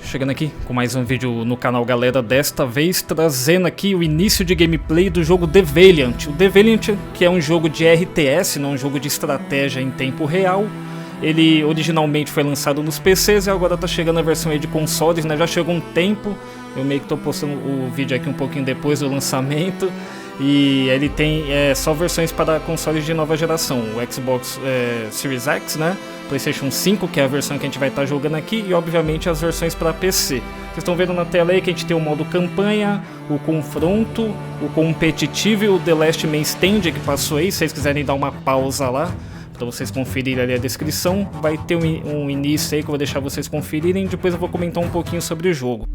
Chegando aqui com mais um vídeo no canal, galera, desta vez trazendo aqui o início de gameplay do jogo The Valiant. O The Valiant, que é um jogo de RTS, não um jogo de estratégia em tempo real. Ele originalmente foi lançado nos PCs e agora tá chegando a versão aí de consoles, né? Já chegou um tempo, eu meio que tô postando o vídeo aqui um pouquinho depois do lançamento. E ele tem só versões para consoles de nova geração, o Xbox Series X, né? PlayStation 5, que é a versão que a gente vai estar jogando aqui, e obviamente as versões para PC. Vocês estão vendo na tela aí que a gente tem o modo campanha, o confronto, o competitivo e o The Last Man Stand que passou aí. Se vocês quiserem dar uma pausa lá, para vocês conferirem ali a descrição, vai ter um início aí que eu vou deixar vocês conferirem, depois eu vou comentar um pouquinho sobre o jogo.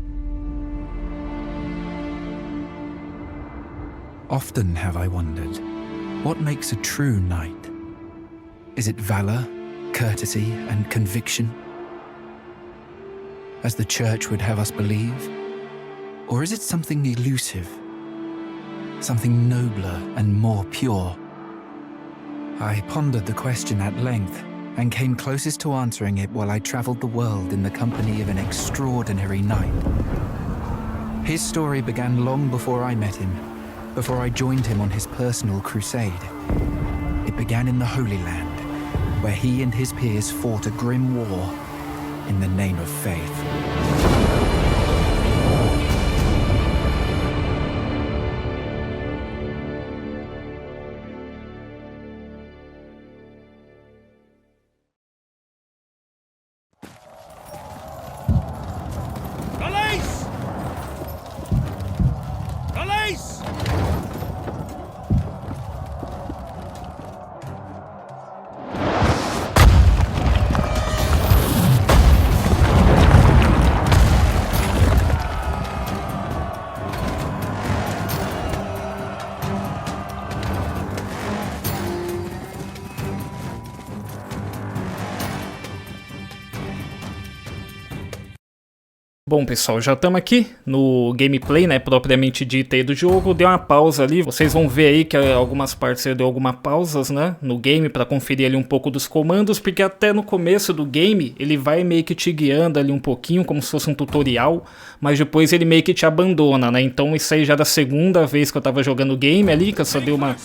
Often have I wondered, what makes a true knight? Is it valor, courtesy, and conviction, as the Church would have us believe? Or is it something elusive, something nobler and more pure? I pondered the question at length, and came closest to answering it while I traveled the world in the company of an extraordinary knight. His story began long before I met him, before I joined him on his personal crusade. It began in the Holy Land, where he and his peers fought a grim war in the name of faith. Bom, pessoal, já estamos aqui no gameplay, né, propriamente dito aí do jogo. Dei uma pausa ali, vocês vão ver aí que algumas partes eu dei algumas pausas, né, no game para conferir ali um pouco dos comandos, porque até no começo do game ele vai meio que te guiando ali um pouquinho, como se fosse um tutorial, mas depois ele meio que te abandona, né, então isso aí já da segunda vez que eu tava jogando o game ali, que eu só dei uma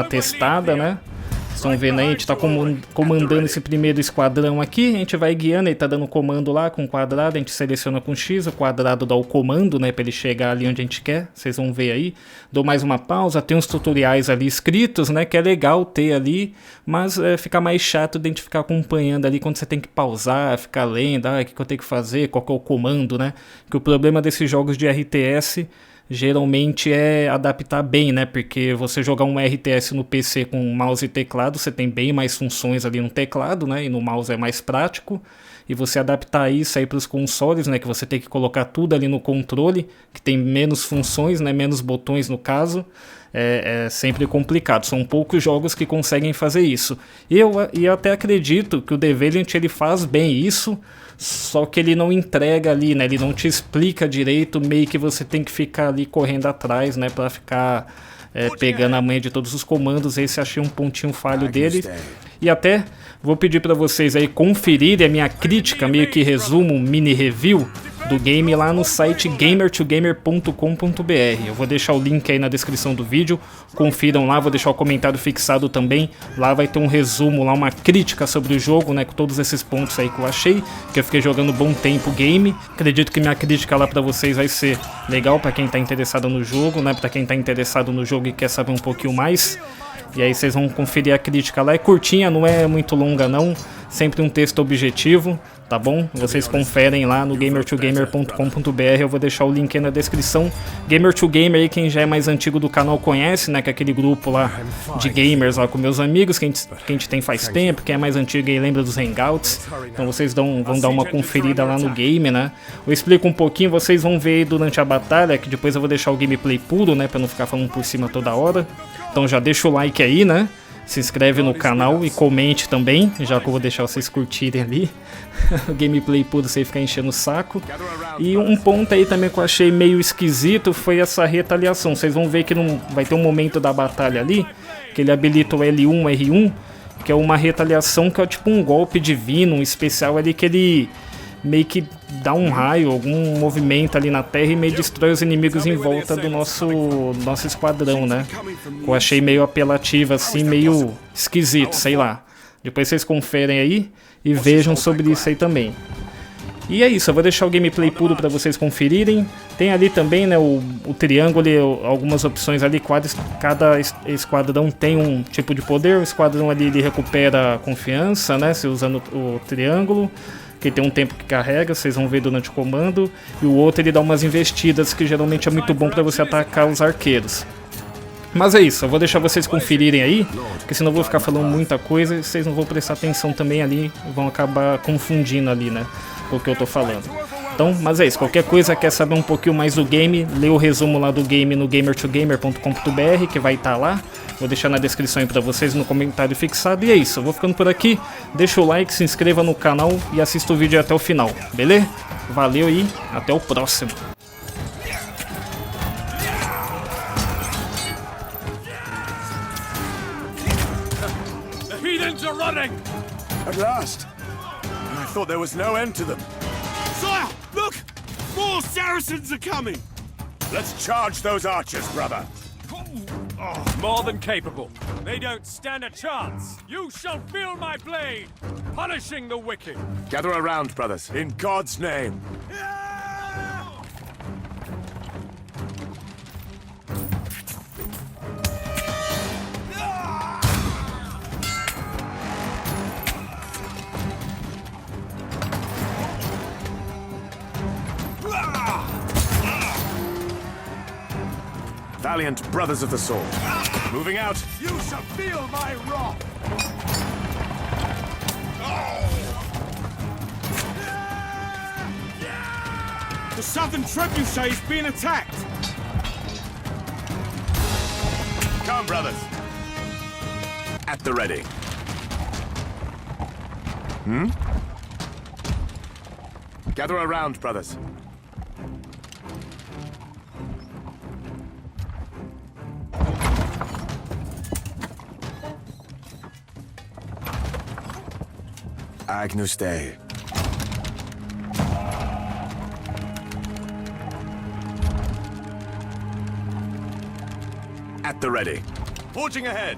testada, né. Estão vendo aí, a gente está comandando esse primeiro esquadrão aqui, a gente vai guiando, ele está dando comando lá com o quadrado, a gente seleciona com X, o quadrado dá o comando, né, para ele chegar ali onde a gente quer, vocês vão ver aí. Dou mais uma pausa, tem uns tutoriais ali escritos, né, que é legal ter ali, mas fica mais chato de a gente ficar acompanhando ali quando você tem que pausar, ficar lendo, o que eu tenho que fazer, qual que é o comando, né, que o problema desses jogos de RTS geralmente é adaptar bem, né? Porque você jogar um RTS no PC com mouse e teclado, você tem bem mais funções ali no teclado, né? E no mouse é mais prático. E você adaptar isso aí para os consoles, né? Que você tem que colocar tudo ali no controle, que tem menos funções, né? Menos botões no caso. É sempre complicado. São poucos jogos que conseguem fazer isso. E eu até acredito que o The Valiant ele faz bem isso, só que ele não entrega ali, né? Ele não te explica direito, meio que você tem que ficar ali correndo atrás, né? Pra ficar pegando a manha de todos os comandos. Esse achei um pontinho falho dele. E até vou pedir pra vocês aí conferirem a minha crítica, meio que resumo, mini review do game lá no site gamer2gamer.com.br. Eu vou deixar o link aí na descrição do vídeo, confiram lá, vou deixar o comentário fixado também. Lá vai ter um resumo, lá uma crítica sobre o jogo, né, com todos esses pontos aí que eu achei, que eu fiquei jogando um bom tempo o game. Acredito que minha crítica lá pra vocês vai ser legal pra quem tá interessado no jogo, né, pra quem tá interessado no jogo e quer saber um pouquinho mais. E aí vocês vão conferir a crítica lá, é curtinha, não é muito longa não, sempre um texto objetivo, tá bom? Vocês conferem lá no gamer2gamer.com.br, eu vou deixar o link aí na descrição. Gamer2Gamer aí, quem já é mais antigo do canal conhece, né, que é aquele grupo lá de gamers lá com meus amigos, que a gente tem faz tempo, quem é mais antigo aí lembra dos hangouts, então vocês vão dar uma conferida lá no game, né? Eu explico um pouquinho, vocês vão ver aí durante a batalha, que depois eu vou deixar o gameplay puro, né, pra não ficar falando por cima toda hora. Então já deixa o like aí, né? Se inscreve no canal e comente também, já que eu vou deixar vocês curtirem ali. O gameplay puro sem ficar enchendo o saco. E um ponto aí também que eu achei meio esquisito foi essa retaliação. Vocês vão ver que vai ter um momento da batalha ali, que ele habilita o L1, R1, que é uma retaliação que é tipo um golpe divino, um especial ali que ele meio que dá um raio, algum movimento ali na terra e meio destrói os inimigos em volta do nosso esquadrão, né? Eu achei meio apelativo assim, meio esquisito, sei lá. Depois vocês conferem aí e vejam sobre isso aí também. E é isso, eu vou deixar o gameplay puro para vocês conferirem. Tem ali também, né, o triângulo, algumas opções ali, cada esquadrão tem um tipo de poder. O esquadrão ali ele recupera a confiança, né, se usando o triângulo, que tem um tempo que carrega, vocês vão ver durante o comando. E o outro ele dá umas investidas, que geralmente é muito bom para você atacar os arqueiros. Mas é isso, eu vou deixar vocês conferirem aí, porque senão eu vou ficar falando muita coisa e vocês não vão prestar atenção também ali, vão acabar confundindo ali, né, com o que eu tô falando. Então, mas é isso, qualquer coisa, quer saber um pouquinho mais do game, lê o resumo lá do game no gamer2gamer.com.br, que vai estar lá. Vou deixar na descrição aí pra vocês, no comentário fixado. E é isso, eu vou ficando por aqui, deixa o like, se inscreva no canal e assista o vídeo até o final, beleza? Valeu e até o próximo. Are running! At last! I thought there was no end to them. Sire, look! More Saracens are coming! Let's charge those archers, brother! Oh, more than capable. They don't stand a chance. You shall feel my blade, punishing the wicked. Gather around, brothers, in God's name. Valiant brothers of the sword. Moving out. You shall feel my wrath. The southern trebuchet is being attacked. Come, brothers. At the ready. Gather around, brothers. Agnus Dei. At the ready. Forging ahead.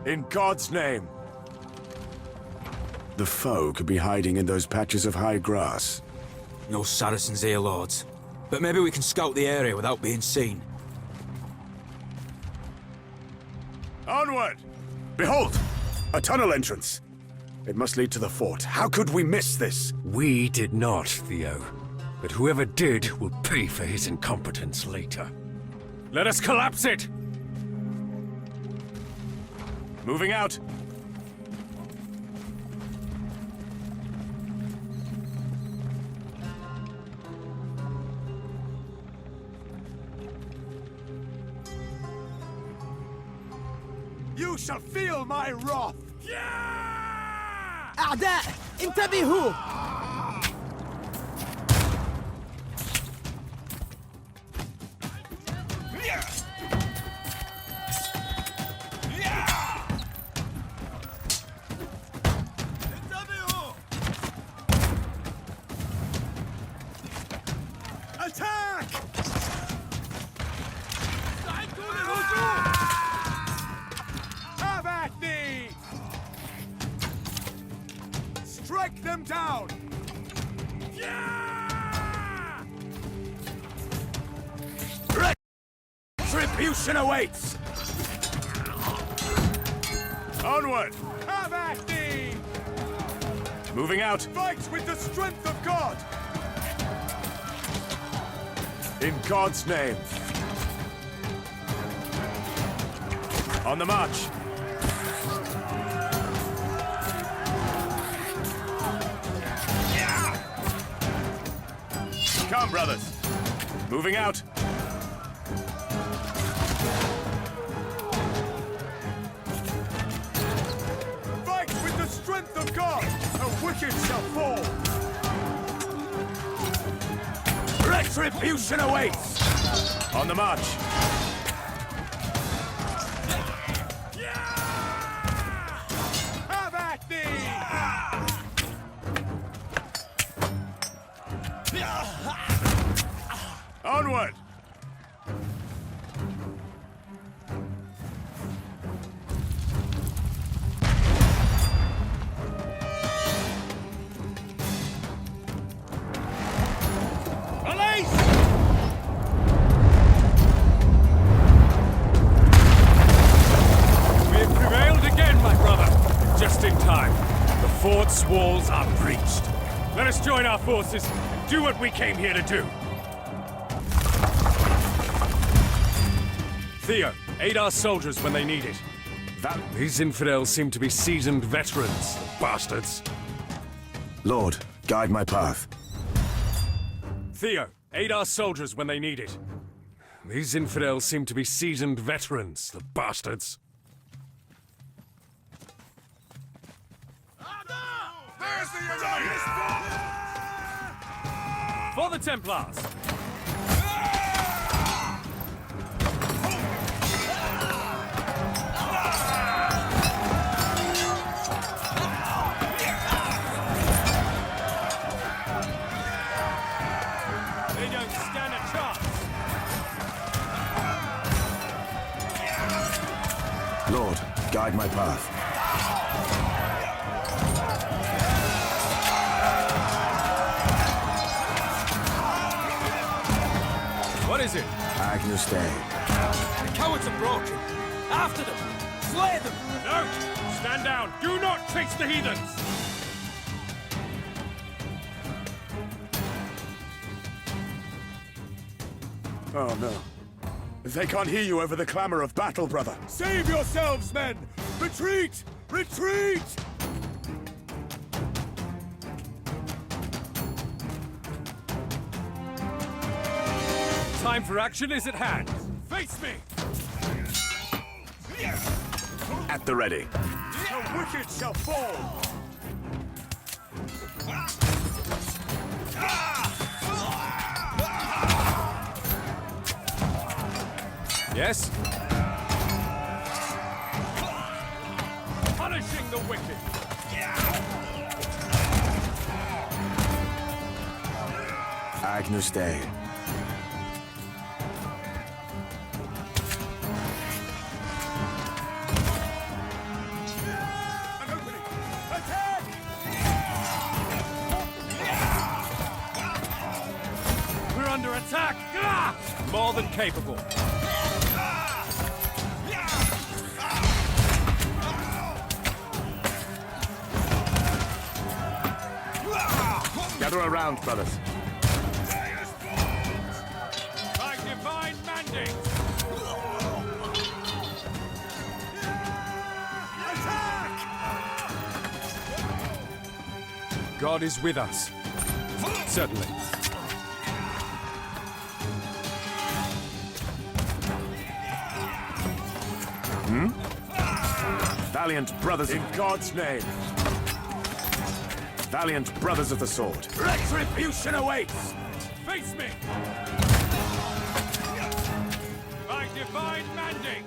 In God's name. The foe could be hiding in those patches of high grass. No Saracens here, lords. But maybe we can scout the area without being seen. Onward! Behold! A tunnel entrance. It must lead to the fort. How could we miss this? We did not, Theo. But whoever did will pay for his incompetence later. Let us collapse it! Moving out. You shall feel my wrath! أعداء انتبهوا Attack! Have at thee! Strike them down! Retribution awaits! Onward! Have at thee! Moving out. Fight with the strength of God! In God's name. On the march. Come, brothers. Moving out. Fight with the strength of God. The wicked shall fall. Retribution awaits. On the march. Have at thee! Onward! We have prevailed again, my brother. Just in time. The fort's walls are breached. Let us join our forces and do what we came here to do. Theo, aid our soldiers when they need it. These infidels seem to be seasoned veterans, bastards. Lord, guide my path. Theo, aid our soldiers when they need it. These infidels seem to be seasoned veterans, the bastards. For the Templars! They don't stand a chance! Lord, guide my path. What is it? Agnus Dei. The cowards are broken. After them. Slay them. No! Stand down! Do not chase the heathens! Oh no. They can't hear you over the clamor of battle, brother. Save yourselves, men! Retreat! Retreat! Time for action is at hand. Face me! At the ready. The wicked shall fall! Yes? Punishing the wicked! Agnus Dei. An opening! Attack! We're under attack! More than capable. Gather around, brothers. By divine mandate! Attack! God is with us. Certainly. Valiant brothers in God's name. Valiant brothers of the sword. Retribution awaits! Face me! By divine mandate!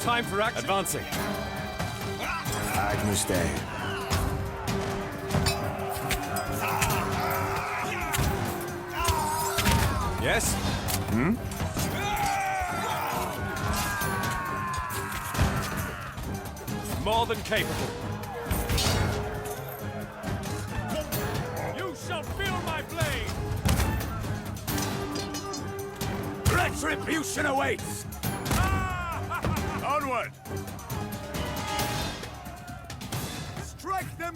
Time for action. Advancing. Agnus Dei. Yes? More than capable. You shall feel my blade! Retribution awaits! Onward! Strike them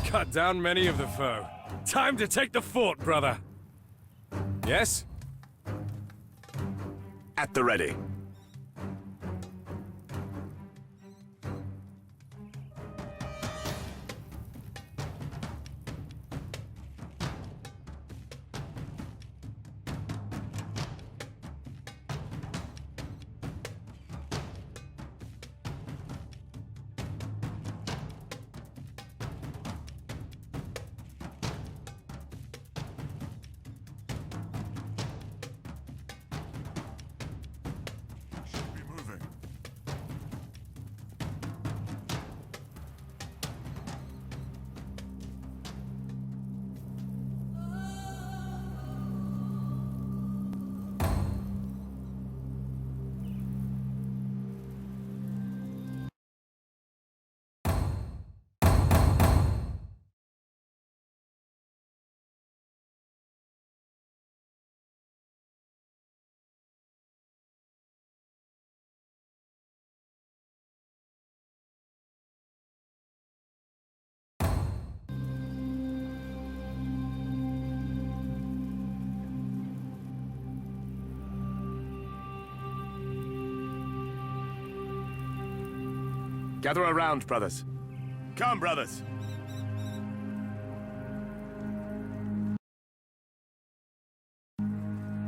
cut down many of the foe. Time to take the fort, brother. Yes? At the ready. Gather around, brothers. Come, brothers.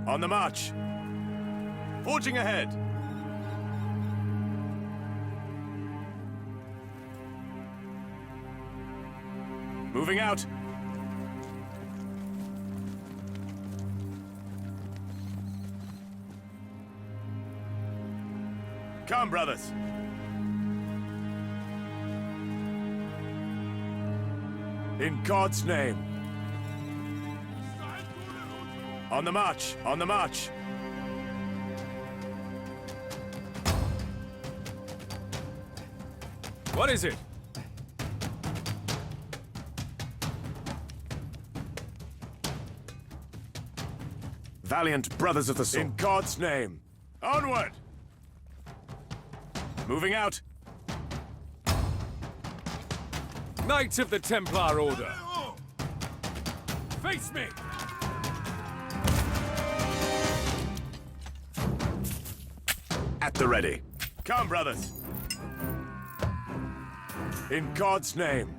On the march. Forging ahead. Moving out. Come, brothers. In God's name. On the march, on the march. What is it? Valiant brothers of the sword. In God's name. Onward! Moving out. Knights of the Templar Order. Face me! At the ready. Come, brothers. In God's name.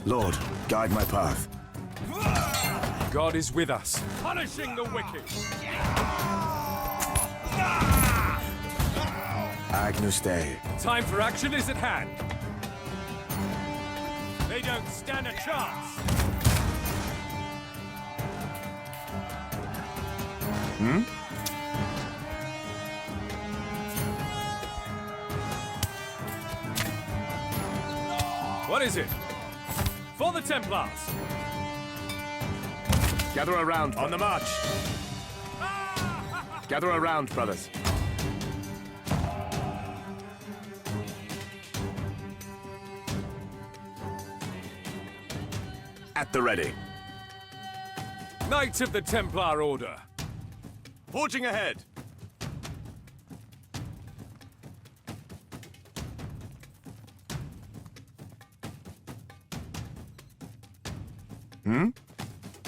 Lord, guide my path. God is with us, punishing the wicked. Agnus Dei. Time for action is at hand. They don't stand a chance. What is it? For the Templars. Gather around. On the march. Gather around, brothers. At the ready. Knights of the Templar Order. Forging ahead.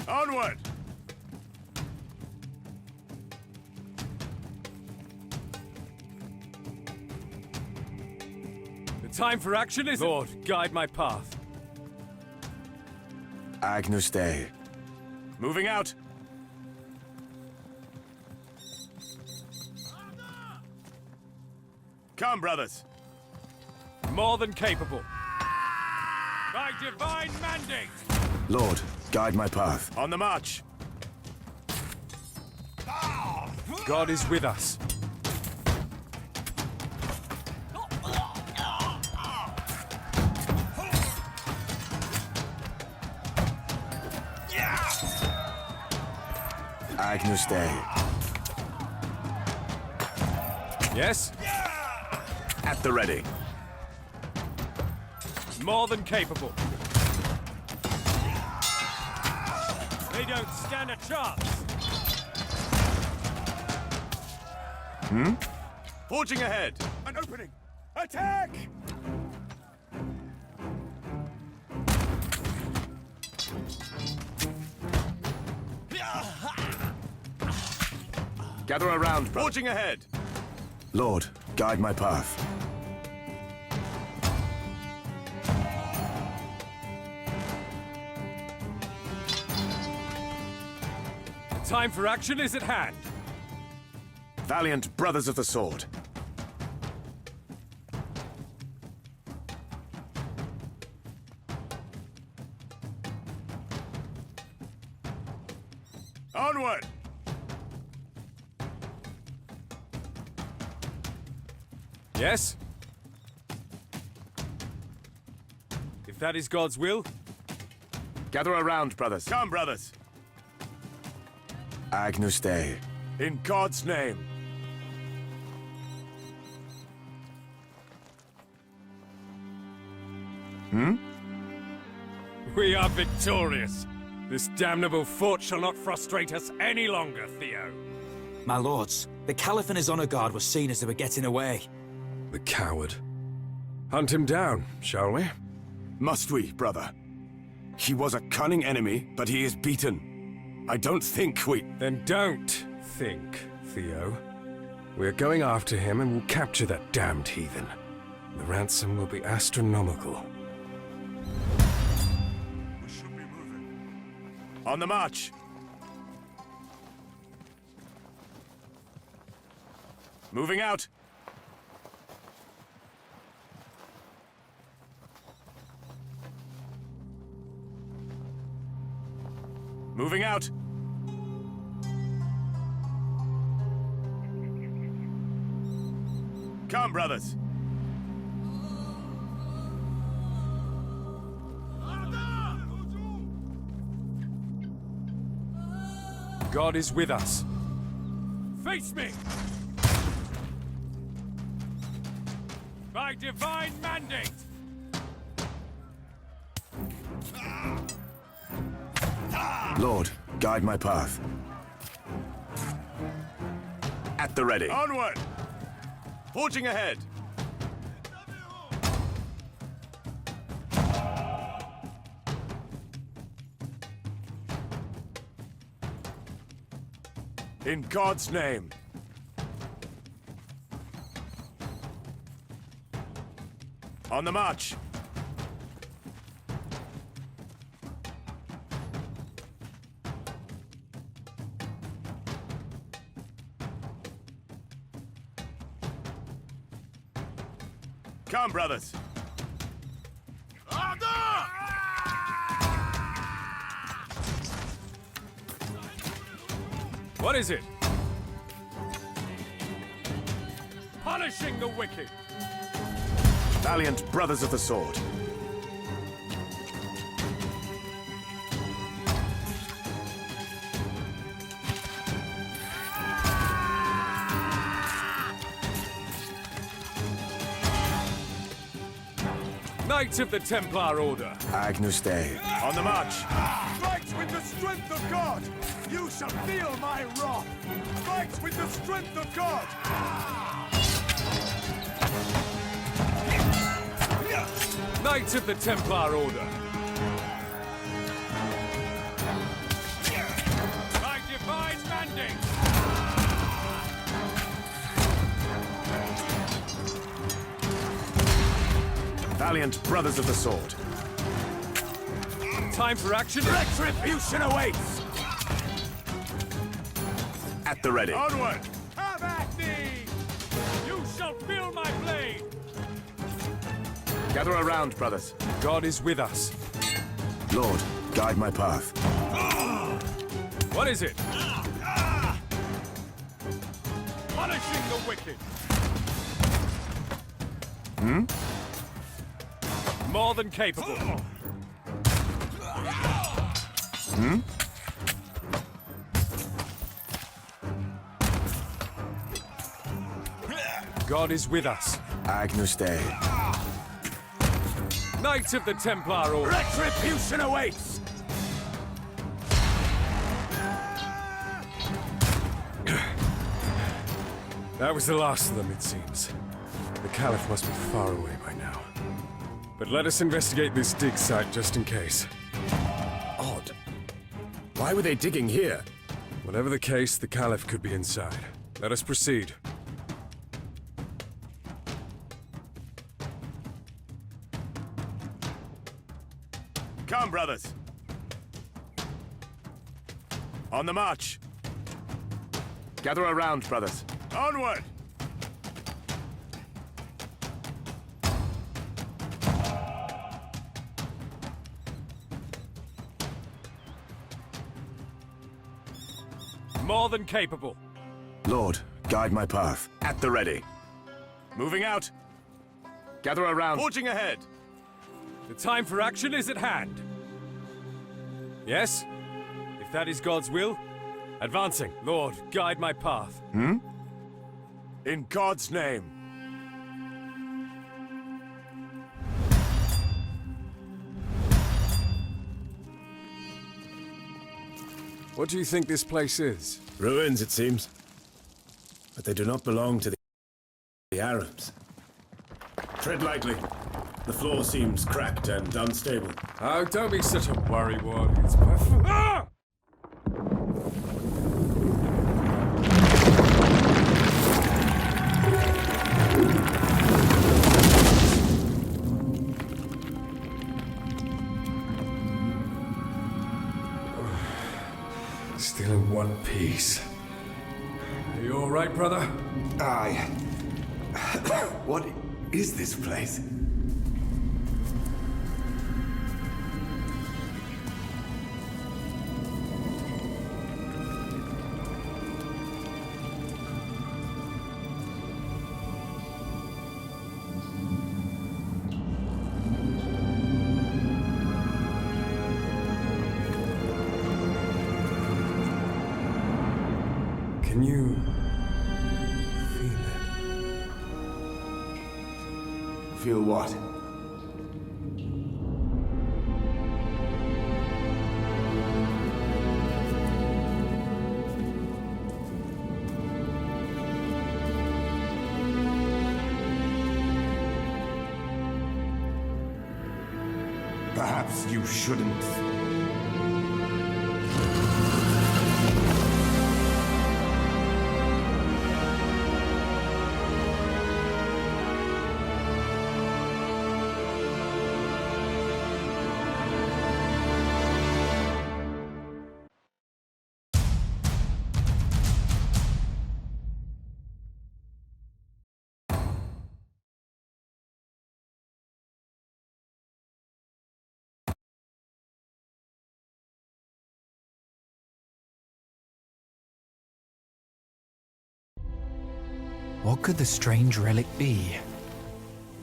Onward! The time for action is... Lord, guide my path. Agnus Dei. Moving out. Come, brothers. More than capable. By divine mandate. Lord, guide my path. On the march. God is with us. Agnus Dei. Yes? At the ready. More than capable. They don't stand a chance. Forging ahead. An opening. Attack! Gather around, brother. Forging ahead! Lord, guide my path. The time for action is at hand. Valiant brothers of the sword. Onward! Yes? If that is God's will, Gather around, brothers. Come, brothers. Agnus Dei. In God's name. we are victorious. This damnable fort shall not frustrate us any longer, Theo. My lords, the Caliph and his honor guard were seen as they were getting away. The coward. Hunt him down, shall we? Must we, brother? He was a cunning enemy, but he is beaten. I don't think we... Then don't think, Theo. We're going after him and we'll capture that damned heathen. The ransom will be astronomical. We should be moving. On the march! Moving out! Moving out! Come, brothers! God is with us. Face me! By divine mandate! Lord, guide my path. At the ready. Onward! Forging ahead! In God's name. On the march. Come, brothers. What is it? Punishing the wicked! Valiant brothers of the sword. Knights of the Templar Order! Agnus Dei. On the march. Fight with the strength of God! You shall feel my wrath! Fight with the strength of God! Knights of the Templar Order! By divine mandate! Valiant brothers of the sword. Time for action! Retribution awaits! At the ready. Onward! Have at thee! You shall feel my blade! Gather around, brothers. God is with us. Lord, guide my path. What is it? Punishing the wicked! More than capable. God is with us. Agnus Dei. Knights of the Templar Order. Retribution awaits! That was the last of them, it seems. The Caliph must be far away by now. But let us investigate this dig site just in case. Odd. Why were they digging here? Whatever the case, the Caliph could be inside. Let us proceed. Come, brothers. On the march. Gather around, brothers. Onward! More than capable. Lord, guide my path. At the ready. Moving out. Gather around. Forging ahead. The time for action is at hand. Yes? If that is God's will, advancing. Lord, guide my path. In God's name. What do you think this place is? Ruins, it seems. But they do not belong to the Arabs. Tread lightly. The floor seems cracked and unstable. Oh, don't be such a worrywart. It's perfect. Ah! Still in one piece. Are you all right, brother? Aye. What is this place? Can you feel it? Feel what? Perhaps you shouldn't. What could the strange relic be?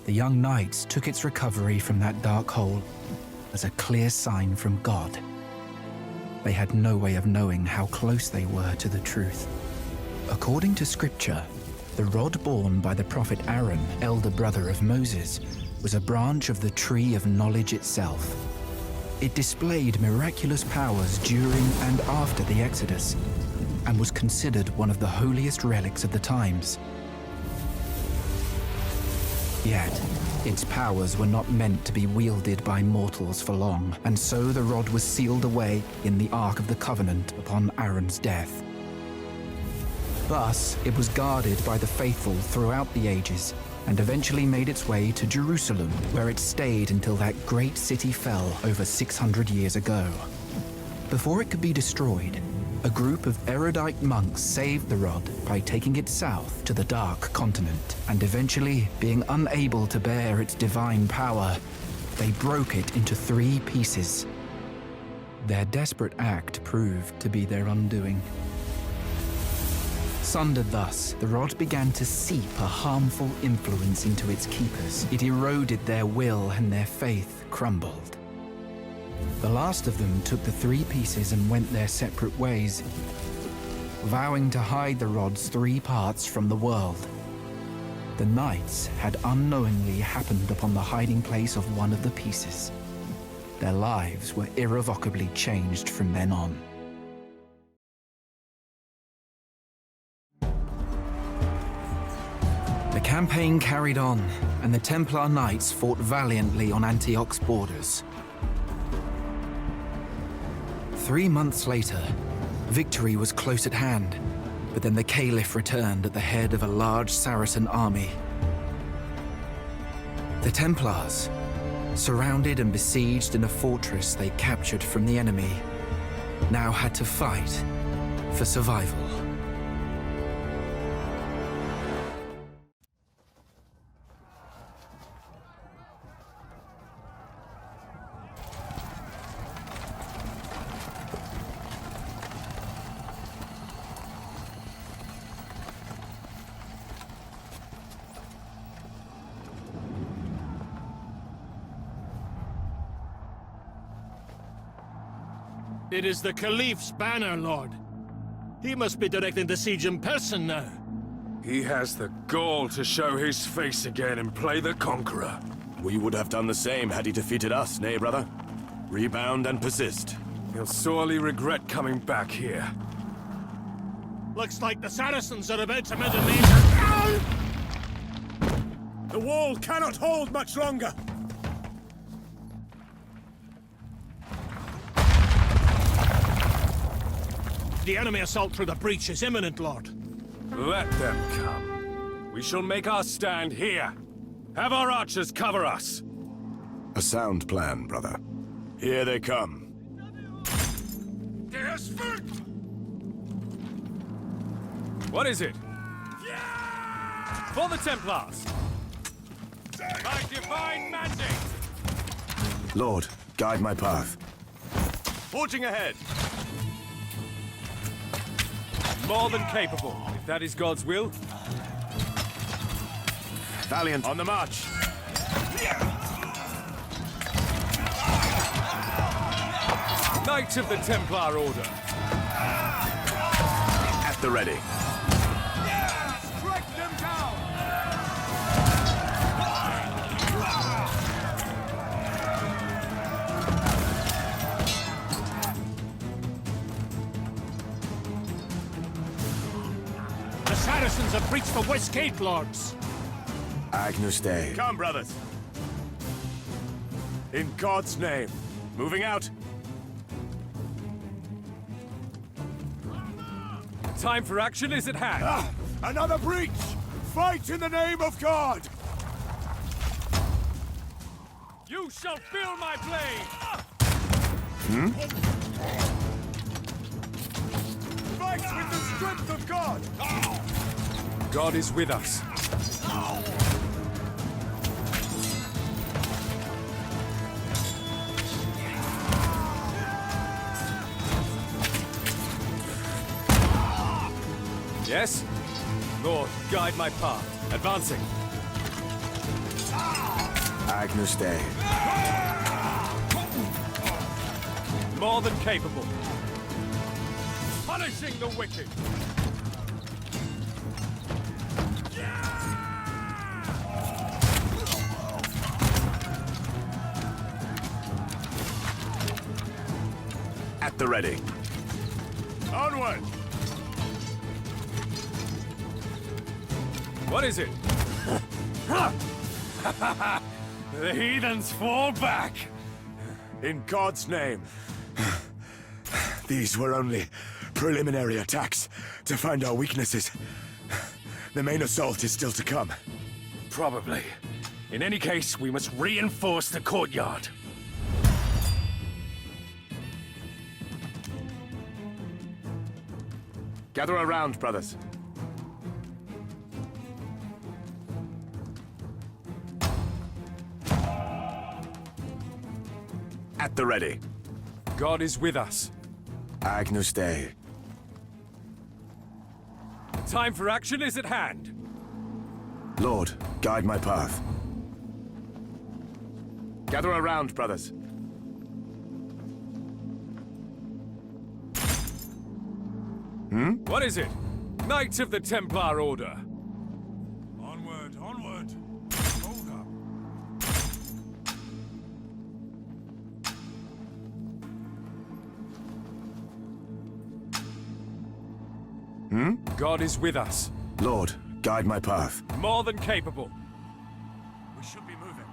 The young knights took its recovery from that dark hole as a clear sign from God. They had no way of knowing how close they were to the truth. According to scripture, the rod borne by the prophet Aaron, elder brother of Moses, was a branch of the tree of knowledge itself. It displayed miraculous powers during and after the Exodus, and was considered one of the holiest relics of the times. Yet, its powers were not meant to be wielded by mortals for long, and so the rod was sealed away in the Ark of the Covenant upon Aaron's death. Thus, it was guarded by the faithful throughout the ages, and eventually made its way to Jerusalem, where it stayed until that great city fell over 600 years ago. Before it could be destroyed, a group of erudite monks saved the rod by taking it south to the Dark Continent, and eventually, being unable to bear its divine power, they broke it into 3 pieces. Their desperate act proved to be their undoing. Sundered thus, the rod began to seep a harmful influence into its keepers. It eroded their will, and their faith crumbled. The last of them took the 3 pieces and went their separate ways, vowing to hide the rod's 3 parts from the world. The knights had unknowingly happened upon the hiding place of one of the pieces. Their lives were irrevocably changed from then on. The campaign carried on, and the Templar Knights fought valiantly on Antioch's borders. 3 months later, Victory was close at hand, but then the Caliph returned at the head of a large Saracen army. The Templars, surrounded and besieged in a fortress they captured from the enemy, now had to fight for survival. It is the Caliph's banner, Lord. He must be directing the siege in person now. He has the gall to show his face again and play the conqueror. We would have done the same had he defeated us, nay, brother? Rebound and persist. He'll sorely regret coming back here. Looks like the Saracens are about to mount a major... The wall cannot hold much longer! The enemy assault through the breach is imminent, Lord. Let them come. We shall make our stand here. Have our archers cover us. A sound plan, brother. Here they come. What is it? For the Templars! By divine mandate! Lord, guide my path. Forging ahead! More than capable, if that is God's will. Valiant on the march. Knights of the Templar Order. At the ready. Strike them down! The Saracens have breached the West Gate, Lords. Agnus Dei. Come, brothers. In God's name. Moving out. Time for action is at hand. Another breach! Fight in the name of God! You shall feel my blade! Fight with the strength of God! God is with us. Yes? Lord, guide my path. Advancing. Agnus Dei. More than capable. Punishing the wicked. At the ready. Onward! What is it? The heathens fall back! In God's name. These were only preliminary attacks to find our weaknesses. The main assault is still to come. Probably. In any case, we must reinforce the courtyard. Gather around, brothers. At the ready. God is with us. Agnus Dei. Time for action is at hand. Lord, guide my path. Gather around, brothers. What is it? Knights of the Templar Order. Onward, onward. Hold up. God is with us. Lord, guide my path. More than capable. We should be moving.